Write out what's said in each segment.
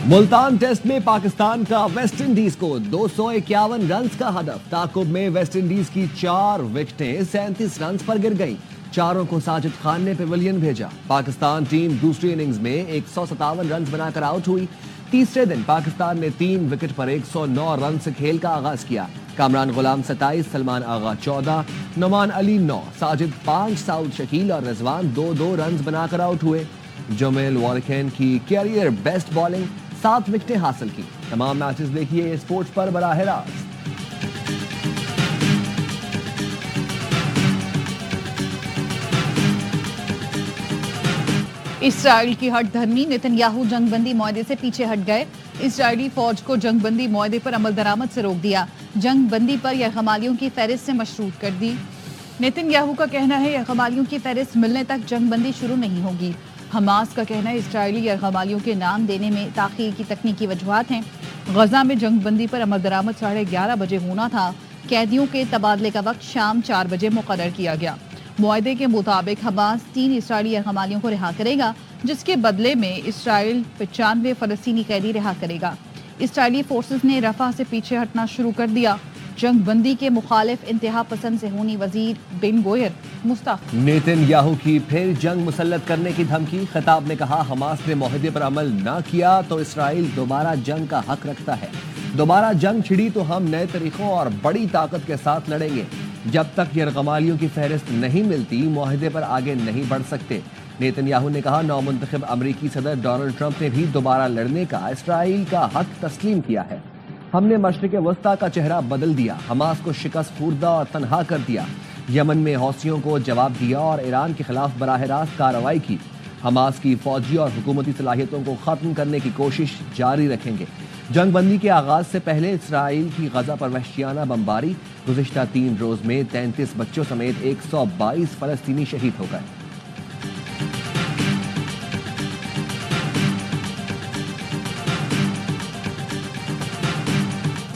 Multan test میں پاکستان کا West Indies کو 251 رنز کا ہدف. تعاقب میں ویسٹ انڈیز کی 4 وکٹیں 37 رنز پر گر گئیں. چاروں کو ساجد خان نے پیویلین بھیجا. پاکستان ٹیم دوسری اننگز میں 157 رنز بنا کر آؤٹ ہوئی. تیسرے دن پاکستان نے 3 وکٹ پر 109 رن سے کھیل کا آغاز کیا. کامران غلام 27, سلمان آغا 14, نعمان علی 9, ساجد 5, سعود شکیل اور رضوان 2 رنز بنا کر آؤٹ ہوئے. جمیل والکین کی کیریئر بیسٹ بالنگ 7 وکٹیں حاصل کی. تمام میچز دیکھیے اسپورٹس پر براہ راست. اسرائیل کی ہٹ دھرمی. نتن یاہو جنگ بندی معاہدے سے پیچھے ہٹ گئے. اسرائیلی فوج کو جنگ بندی معاہدے پر عمل درآمد سے روک دیا. جنگ بندی پر یرغمالیوں کی فہرست سے مشروط کر دی. نتن یاہو کا کہنا ہے یرغمالیوں کی فہرست ملنے تک جنگ بندی شروع نہیں ہوگی. حماس کا کہنا ہے اسرائیلی یرغمالیوں کے نام دینے میں تاخیر کی تکنیکی وجوہات ہیں. غزہ میں جنگ بندی پر عمل درآمد 11:30 بجے ہونا تھا. قیدیوں کے تبادلے کا وقت شام 4 بجے مقرر کیا گیا. معاہدے کے مطابق حماس 3 اسرائیلی یرغمالیوں کو رہا کرے گا، جس کے بدلے میں اسرائیل 95 فلسطینی قیدی رہا کرے گا. اسرائیلی فورسز نے رفح سے پیچھے ہٹنا شروع کر دیا. جنگ بندی کے مخالف انتہا پسند صہیونی وزیر بن گوئر مستعفی. نیتن یاہو کی پھر جنگ مسلط کرنے کی دھمکی. خطاب میں کہا حماس نے معاہدے پر عمل نہ کیا تو اسرائیل دوبارہ جنگ کا حق رکھتا ہے. دوبارہ جنگ چھڑی تو ہم نئے طریقوں اور بڑی طاقت کے ساتھ لڑیں گے. جب تک یرغمالیوں کی فہرست نہیں ملتی معاہدے پر آگے نہیں بڑھ سکتے. نیتن یاہو نے کہا نومنتخب امریکی صدر ڈونلڈ ٹرمپ نے بھی دوبارہ لڑنے کا اسرائیل کا حق تسلیم کیا ہے. ہم نے مشرق وسطیٰ کا چہرہ بدل دیا، حماس کو شکست خوردہ اور تنہا کر دیا. یمن میں حوثیوں کو جواب دیا اور ایران کے خلاف براہ راست کارروائی کی. حماس کی فوجی اور حکومتی صلاحیتوں کو ختم کرنے کی کوشش جاری رکھیں گے. جنگ بندی کے آغاز سے پہلے اسرائیل کی غزہ پر وحشیانہ بمباری. گزشتہ 3 روز میں 33 بچوں سمیت 122 فلسطینی شہید ہو گئے.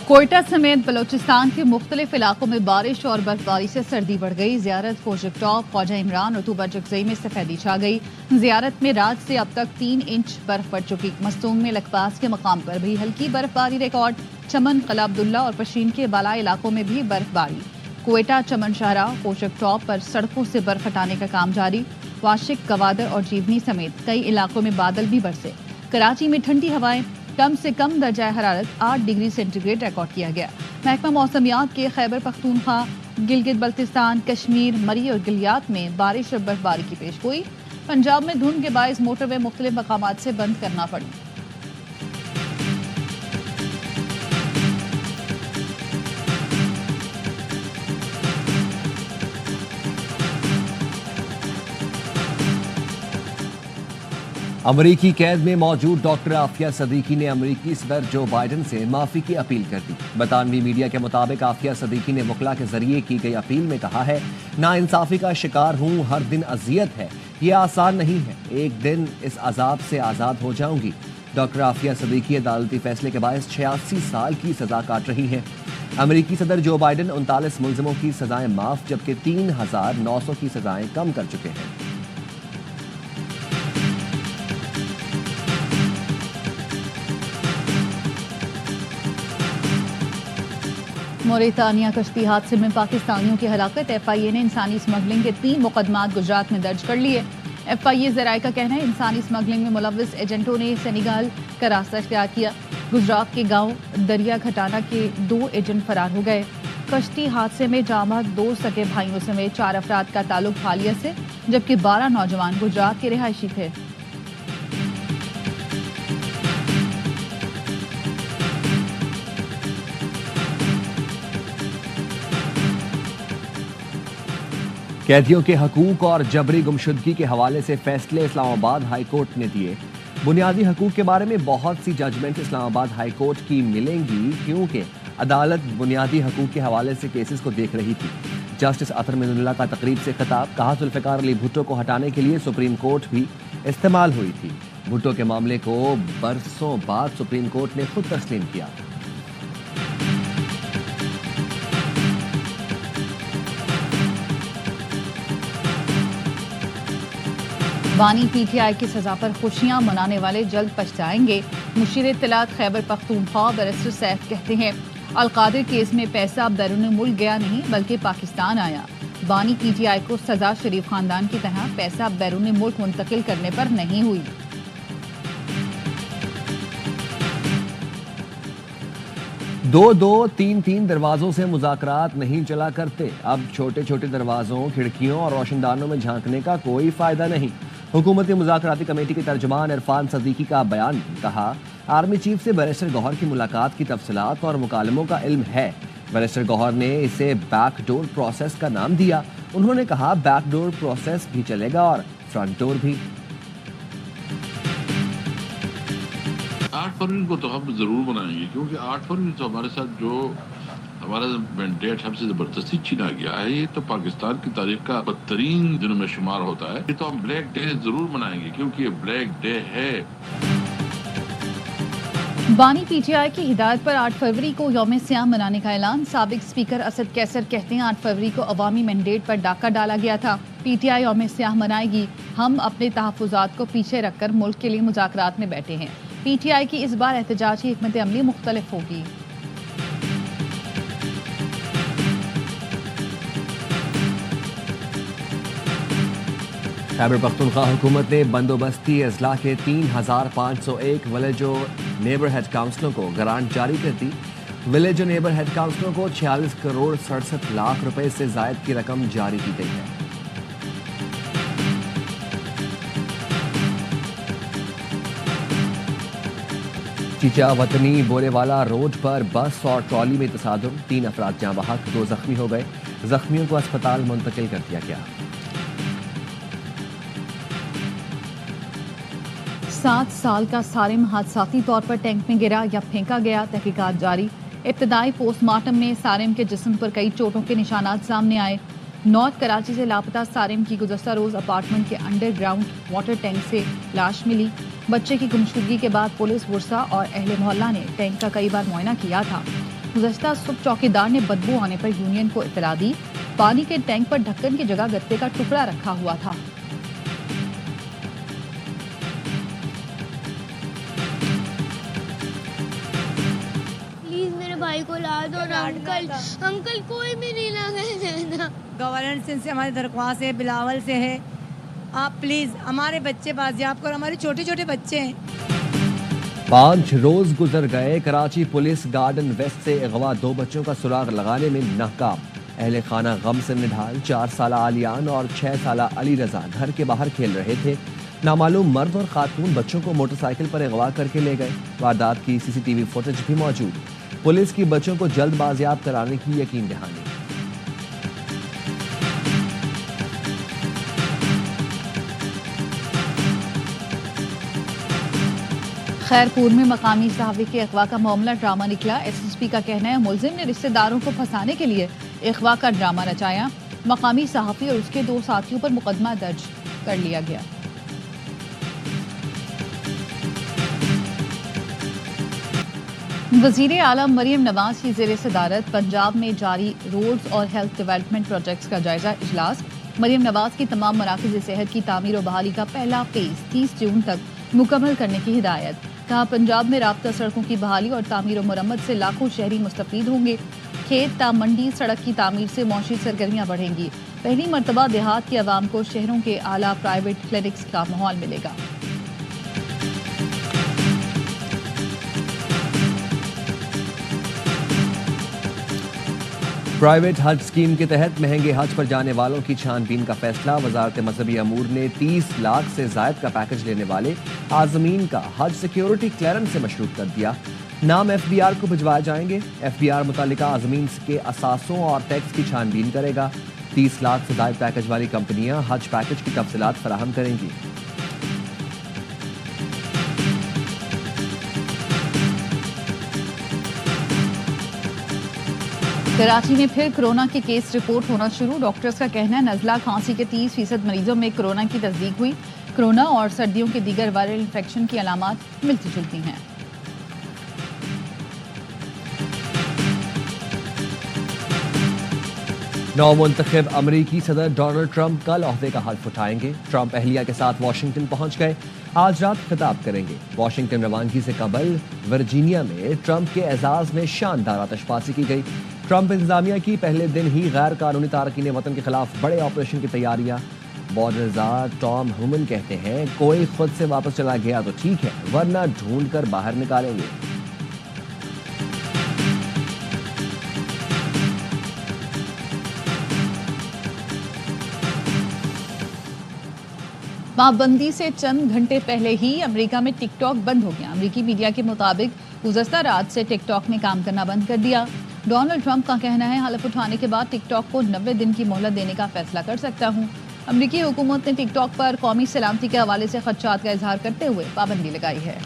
کوئٹہ سمیت بلوچستان کے مختلف علاقوں میں بارش اور برفباری سے سردی بڑھ گئی. زیارت پروجیکٹ ٹاپ خواجہ عمران رطوبہ جگزئی میں سفیدی چھا گئی. زیارت میں رات سے اب تک 3 انچ برف پڑ چکی. مستونگ میں لکپاس کے مقام پر بھی ہلکی برفباری ریکارڈ. چمن، قلعہ عبداللہ اور پشین کے بالائی علاقوں میں بھی برفباری. کوئٹہ چمن شاہراہ پروجیکٹ ٹاپ پر سڑکوں سے برف ہٹانے کا کام جاری. واشک، گوادر اور جیونی سمیت کئی علاقوں میں بادل بھی برسے. کراچی میں ٹھنڈی ہوائیں. کم سے کم درجہ حرارت 8 ڈگری سینٹی گریڈ ریکارڈ کیا گیا. محکمہ موسمیات کے خیبر پختونخوا، گلگت بلتستان، کشمیر، مری اور گلیات میں بارش اور برفباری کی پیش گوئی. پنجاب میں دھند کے باعث موٹر وے مختلف مقامات سے بند کرنا پڑی. امریکی قید میں موجود ڈاکٹر عافیہ صدیقی نے امریکی صدر جو بائیڈن سے معافی کی اپیل کر دی. برطانوی میڈیا کے مطابق عافیہ صدیقی نے وکلاء کے ذریعے کی گئی اپیل میں کہا ہے ناانصافی کا شکار ہوں، ہر دن اذیت ہے، یہ آسان نہیں ہے، ایک دن اس عذاب سے آزاد ہو جاؤں گی. ڈاکٹر عافیہ صدیقی عدالتی فیصلے کے باعث 86 سال کی سزا کاٹ رہی ہیں. امریکی صدر جو بائیڈن 39 ملزموں کی سزائیں معاف جبکہ 3900 کی سزائیں کم کر چکے ہیں. موریتانیہ کشتی حادثے میں پاکستانیوں کی ہلاکت. ایف آئی اے نے انسانی اسمگلنگ کے 3 مقدمات گجرات میں درج کر لیے. ایف آئی اے ذرائع کا کہنا ہے انسانی اسمگلنگ میں ملوث ایجنٹوں نے سینیگال کا راستہ اختیار کیا. گجرات کے گاؤں دریا گھٹانا کے 2 ایجنٹ فرار ہو گئے. کشتی حادثے میں جاں بحق 2 سگے بھائیوں سمیت 4 افراد کا تعلق حالیہ سے، جبکہ 12 نوجوان گجرات کے رہائشی تھے. قیدیوں کے حقوق اور جبری گمشدگی کے حوالے سے فیصلے اسلام آباد ہائی کورٹ نے دیے. بنیادی حقوق کے بارے میں بہت سی ججمنٹ اسلام آباد ہائی کورٹ کی ملیں گی کیونکہ عدالت بنیادی حقوق کے حوالے سے کیسز کو دیکھ رہی تھی. جسٹس اطہر من اللہ کا تقریب سے خطاب. کہا ذوالفقار علی بھٹو کو ہٹانے کے لیے سپریم کورٹ بھی استعمال ہوئی تھی. بھٹو کے معاملے کو برسوں بعد سپریم کورٹ نے خود تسلیم کیا. بانی پی ٹی آئی کی سزا پر خوشیاں منانے والے جلد پچھتائیں گے. مشیر اطلاعات خیبر پختونخوا بیرسٹر سیف کہتے ہیں القادر کیس میں پیسہ بیرون ملک گیا نہیں بلکہ پاکستان آیا. بانی پی ٹی آئی کو سزا شریف خاندان کی طرح پیسہ بیرون ملک منتقل کرنے پر نہیں ہوئی. دو تین دروازوں سے مذاکرات نہیں چلا کرتے. اب چھوٹے چھوٹے دروازوں، کھڑکیوں اور روشندانوں میں جھانکنے کا کوئی فائدہ نہیں. حکومتی مذاکراتی کمیٹی کے ترجمان عرفان صدیقی کا بیان. کہا آرمی چیف سے بیرسٹر گوہر کی ملاقات کی تفصیلات اور مکالموں کا علم ہے. بیرسٹر گوہر نے اسے بیک ڈور پروسیس کا نام دیا. انہوں نے کہا بیک ڈور پروسیس بھی چلے گا اور فرنٹ ڈور بھی. 8 فروری کو تو ہم ضرور بنائیں گے کیونکہ 8 فروری تو ہمارے ساتھ جو ہمارا مینڈیٹ ہم سے زبردستی چھینا گیا ہے یہ تو پاکستان کی تاریخ کا بدترین دنوں میں شمار ہوتا ہے. یہ تو ہم بلیک ڈے ضرور منائیں گے کیونکہ یہ بلیک ڈے ہے. بانی پی ٹی آئی کی ہدایت پر 8 فروری کو یوم سیام منانے کا اعلان. سابق اسپیکر اسد کیسر کہتے ہیں 8 فروری کو عوامی مینڈیٹ پر ڈاکہ ڈالا گیا تھا. پی ٹی آئی یوم سیام منائے گی. ہم اپنے تحفظات کو پیچھے رکھ کر ملک کے لیے مذاکرات میں بیٹھے ہیں. پی ٹی آئی کی اس بار احتجاجی حکمت عملی مختلف ہوگی. خیبر پختونخوا حکومت نے بندوبستی اضلاع کے 3501 ولیج و نیبر ہیڈ کاؤنسلوں کو گرانٹ جاری کر دی. ولیج و نیبر ہیڈ کاؤنسلوں کو 46 کروڑ 67 لاکھ روپے سے زائد کی رقم جاری کی گئی ہے. چیچا وطنی بورے والا روڈ پر بس اور ٹرالی میں تصادم. 3 افراد جاں بحق، 2 زخمی ہو گئے. زخمیوں کو اسپتال منتقل کر دیا گیا. 7 سال کا سارم حادثاتی طور پر ٹینک میں گرا یا پھینکا گیا. تحقیقات جاری. ابتدائی پوسٹ مارٹم میں سارم کے جسم پر کئی چوٹوں کے نشانات سامنے آئے. نارتھ کراچی سے لاپتہ سارم کی گزشتہ روز اپارٹمنٹ کے انڈر گراؤنڈ واٹر ٹینک سے لاش ملی. بچے کی گمشدگی کے بعد پولیس ورثا اور اہل محلہ نے ٹینک کا کئی بار معائنہ کیا تھا. گزشتہ صبح چوکیدار نے بدبو آنے پر یونین کو اطلاع دی. پانی کے ٹینک پر ڈھکن کی جگہ گتے کا ٹکڑا رکھا ہوا تھا. بھائی کو لا دو نا انکل کوئی بھی نہیں لگا. گورنر سے ہماری درخواست ہے، بلاول سے ہے، آپ پلیز ہمارے بچے بازیاب کرو. ہمارے چھوٹے چھوٹے بچے ہیں. 5 روز گزر گئے. کراچی پولیس گارڈن ویسٹ سے اغوا 2 بچوں کا سراغ لگانے میں ناکام. اہل خانہ غم سے نڈھال. 4 سالہ عالیان اور 6 سالہ علی رضا گھر کے باہر کھیل رہے تھے. نامعلوم مرد اور خاتون بچوں کو موٹر سائیکل پر اغوا کر کے لے گئے. واردات کی CCTV فوٹیج بھی موجود. پولیس کی بچوں کو جلد بازیاب کرانے کی یقین دہانی. خیرپور میں مقامی صحافی کے اغوا کا معاملہ ڈرامہ نکلا. SSP کا کہنا ہے ملزم نے رشتہ داروں کو پھنسانے کے لیے اغوا کا ڈرامہ رچایا. مقامی صحافی اور اس کے 2 ساتھیوں پر مقدمہ درج کر لیا گیا. وزیر اعلیٰ مریم نواز کی زیر صدارت پنجاب میں جاری روڈز اور ہیلتھ ڈیولپمنٹ پروجیکٹس کا جائزہ اجلاس. مریم نواز کی تمام مراکز صحت کی تعمیر و بحالی کا پہلا فیز 30 جون تک مکمل کرنے کی ہدایت. کہا پنجاب میں رابطہ سڑکوں کی بحالی اور تعمیر و مرمت سے لاکھوں شہری مستفید ہوں گے. کھیت تا منڈی سڑک کی تعمیر سے معاشی سرگرمیاں بڑھیں گی. پہلی مرتبہ دیہات کے عوام کو شہروں کے اعلیٰ پرائیویٹ کلینکس کا ماحول ملے گا. پرائیویٹ حج اسکیم کے تحت مہنگے حج پر جانے والوں کی چھان بین کا فیصلہ. وزارت مذہبی امور نے 30 لاکھ سے زائد کا پیکج لینے والے عازمین کا حج سیکیورٹی کلیئرنس سے مشروط کر دیا. نام FBR کو بھجوائے جائیں گے. FBR متعلقہ عازمین کے اثاثوں اور ٹیکس کی چھان بین کرے گا. 30 لاکھ سے زائد پیکج والی کمپنیاں حج پیکج کی تفصیلات فراہم کریں گی. کراچی میں پھر کرونا کے کیس رپورٹ ہونا شروع. ڈاکٹرز کا کہنا ہے نزلہ کھانسی کے 30% مریضوں میں کرونا کی تصدیق ہوئی. کرونا اور سردیوں کے دیگر وائرل انفیکشن کی علامات ملتی جلتی ہیں. نومنتخب امریکی صدر ڈونلڈ ٹرمپ کل عہدے کا حلف اٹھائیں گے۔ ٹرمپ اہلیہ کے ساتھ واشنگٹن پہنچ گئے، آج رات خطاب کریں گے۔ واشنگٹن روانگی سے قبل ورجینیا میں ٹرمپ کے اعزاز میں شاندار آتش بازی کی گئی۔ ٹرمپ انتظامیہ کی پہلے دن ہی غیر قانونی تارکین وطن کے خلاف بڑے آپریشن کی تیاریاں۔ بارڈرزار ٹام ہومن کہتے ہیں کوئی خود سے واپس چلا گیا تو ٹھیک ہے، ورنہ ڈھونڈ کر باہر نکالیں گے۔ پابندی سے چند گھنٹے پہلے ہی امریکہ میں ٹک ٹاک بند ہو گیا۔ امریکی میڈیا کے مطابق گزشتہ رات سے ٹک ٹاک نے کام کرنا بند کر دیا۔ ڈونلڈ ٹرمپ کا کہنا ہے حلف اٹھانے کے بعد ٹک ٹاک کو 90 دن کی مہلت دینے کا فیصلہ کر سکتا ہوں۔ امریکی حکومت نے ٹک ٹاک پر قومی سلامتی کے حوالے سے خدشات کا اظہار کرتے ہوئے پابندی لگائی ہے۔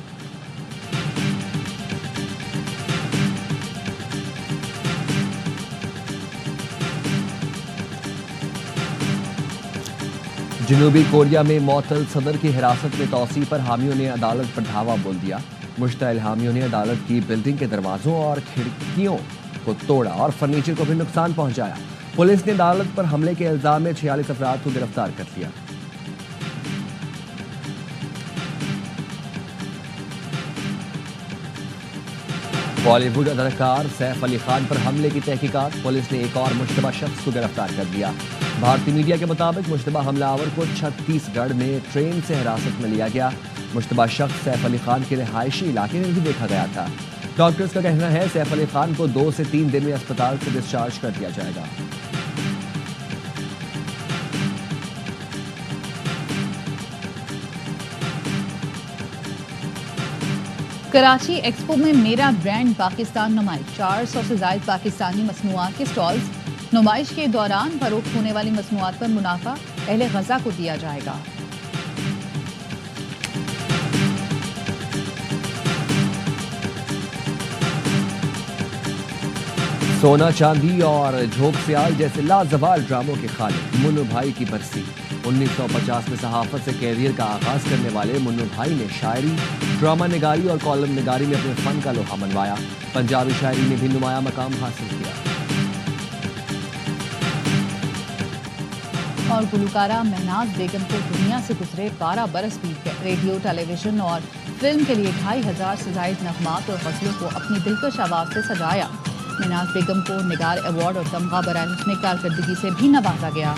جنوبی کوریا میں معطل صدر کی حراست میں توسیع پر حامیوں نے عدالت پر دھاوا بول دیا۔ مشتعل حامیوں نے عدالت کی بلڈنگ کے دروازوں اور کھڑکیوں کو توڑا اور فرنیچر کو بھی نقصان پہنچایا۔ پولیس نے عدالت پر حملے کے الزام میں 46 افراد کو گرفتار کر لیا۔ بالی ووڈ اداکار سیف علی خان پر حملے کی تحقیقات، پولیس نے ایک اور مشتبہ شخص کو گرفتار کر لیا۔ بھارتی میڈیا کے مطابق مشتبہ حملہ آور کو چھتیس گڑھ میں ٹرین سے حراست میں لیا گیا۔ مشتبہ شخص سیف علی خان کے رہائشی علاقے میں بھی دیکھا گیا تھا۔ ڈاکٹرز کا کہنا ہے سیف علی خان کو 2 سے 3 دن میں اسپتال سے ڈسچارج کر دیا جائے گا۔ کراچی ایکسپو میں میرا برانڈ پاکستان نمائش، 400 سے زائد پاکستانی مصنوعات کے سٹالز۔ نمائش کے دوران فروخت ہونے والی مصنوعات پر منافع اہل غزہ کو دیا جائے گا۔ سونا چاندی اور جھوک سیال جیسے لازوال ڈراموں کے خالق منو بھائی کی برسی۔ 1950 میں صحافت سے کیریئر کا آغاز کرنے والے منو بھائی نے شاعری، ڈرامہ نگاری اور کالم نگاری میں اپنے فن کا لوہا منوایا۔ پنجابی شاعری میں بھی نمایاں مقام حاصل کیا۔ اور گلوکارہ مہناز بیگم کو دنیا سے گزرے 12 برس بیت گئے۔ ریڈیو، ٹیلی ویژن اور فلم کے لیے 2500 سے زائد نغمات اور غزلوں کو اپنی دلکش آواز سے سجایا۔ مہناز بیگم کو نگار ایوارڈ اور تمغہ برائے حسن کارکردگی سے بھی نوازا گیا۔